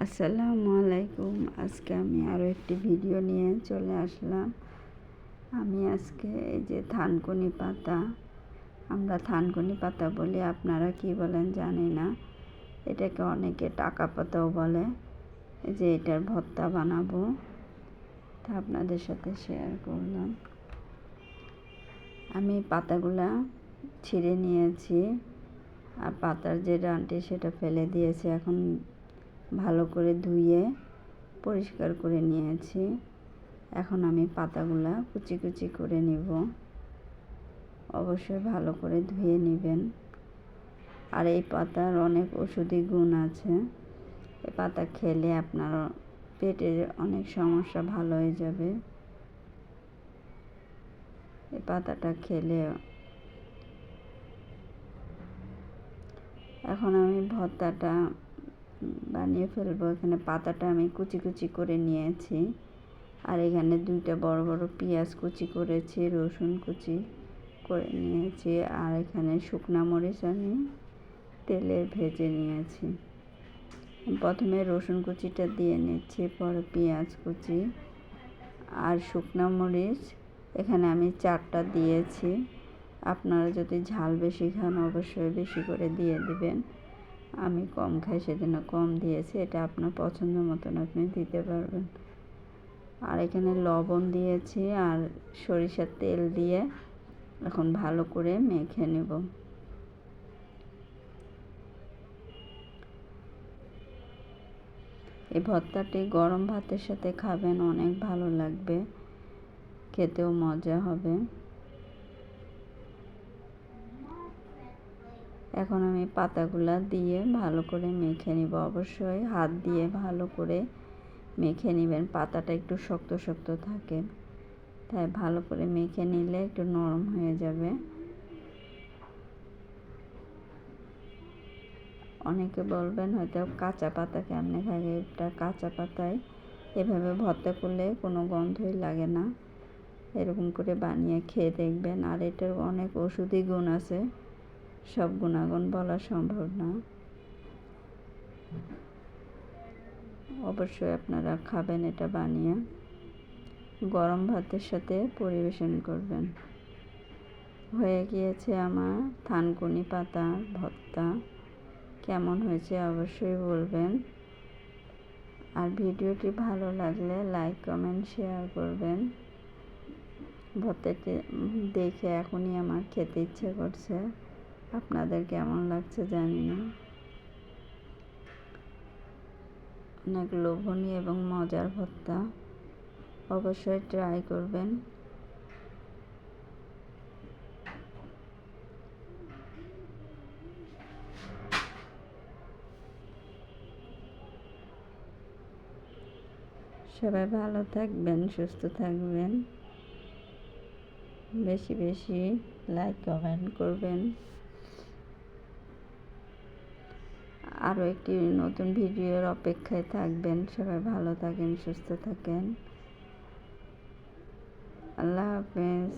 আসসালামু আলাইকুম। আজকে আমি আরও একটি ভিডিও নিয়ে চলে আসলাম। আমি আজকে এই যে থানকুনি পাতা, আমরা থানকুনি পাতা বলি, আপনারা কি বলেন জানি না। এটাকে অনেকে টাকা পাতাও বলে। এই যে এটার ভর্তা বানাবো, তা আপনাদের সাথে শেয়ার করলাম। আমি পাতাগুলা ছিঁড়ে নিয়েছি, আর পাতার যে ডাঁটি সেটা ফেলে দিয়েছি। এখন ভালো করে ধুয়ে পরিষ্কার করে নিয়েছি। এখন আমি পাতাগুলা কুচি কুচি করে নিব। অবশ্যই ভালো করে ধুয়ে নেবেন। আর এই পাতার অনেক ওষুধি গুণ আছে। এই পাতা খেলে আপনার পেটের অনেক সমস্যা ভালো হয়ে যাবে। এই পাতাটা খেলে এখন আমি ভর্তাটা বানিয়ে ফেলবো। এখানে পাতাটা আমি কুচি কুচি করে নিয়েছি, আর এখানে 2টা বড় বড় পেঁয়াজ কুচি করেছি, রসুন কুচি করে নিয়েছি, আর এখানে শুকনো মরিচ আমি তেলে ভেজে নিয়েছি। প্রথমে রসুন কুচিটা দিয়ে নিচ্ছি, পরে পেঁয়াজ কুচি আর শুকনো মরিচ এখানে আমি 4টা দিয়েছি। আপনারা যদি ঝাল বেশি খান অবশ্যই বেশি করে দিয়ে দিবেন। আমি কম খাই সেজন্য কম দিয়েছি। এটা আপনার পছন্দ মতন আপনি দিতে পারবেন। আর এখানে লবণ দিয়েছি আর সরিষার তেল দিয়ে এখন ভালো করে মেখে নেব। এই ভর্তাটি গরম ভাতের সাথে খাবেন, অনেক ভালো লাগবে, খেতেও মজা হবে। এখন আমি পাতাগুলা দিয়ে ভালো করে মেখে নিব। অবশ্যই হাত দিয়ে ভালো করে মেখে নেবেন। পাতাটা একটু শক্ত শক্ত থাকে, তাই ভালো করে মেখে নিলে একটু নরম হয়ে যাবে। অনেকে বলবেন হয়তো কাঁচা পাতা কেমনে থাকে। এটা কাঁচা পাতায় এভাবে ভর্তা করলে কোনো গন্ধই লাগে না। এরকম করে বানিয়ে খেয়ে দেখবেন। আর এটার অনেক ওষুধি গুণ আছে, সব গুণাগুণ বলা সম্ভব না। অবশ্যই আপনারা খাবেন এটা বানিয়ে, গরম ভাতের সাথে পরিবেশন করবেন। হয়ে গিয়েছে আমার থানকুনি পাতার ভর্তা। কেমন হয়েছে অবশ্যই বলবেন। আর ভিডিওটি ভালো লাগলে লাইক কমেন্ট শেয়ার করবেন। ভর্তাটি দেখে এখনই আমার খেতে ইচ্ছে করছে। আপনাদের কেমন লাগছে জানি না। অনেক লোভনীয় এবং মজার ভর্তা, অবশ্যই ট্রাই করবেন। সবাই ভালো থাকবেন, সুস্থ থাকবেন। বেশি বেশি লাইক কমেন্ট করবেন। আরও একটি নতুন ভিডিওর অপেক্ষায় থাকবেন। সবাই ভালো থাকেন, সুস্থ থাকেন। আল্লাহ হাফেজ।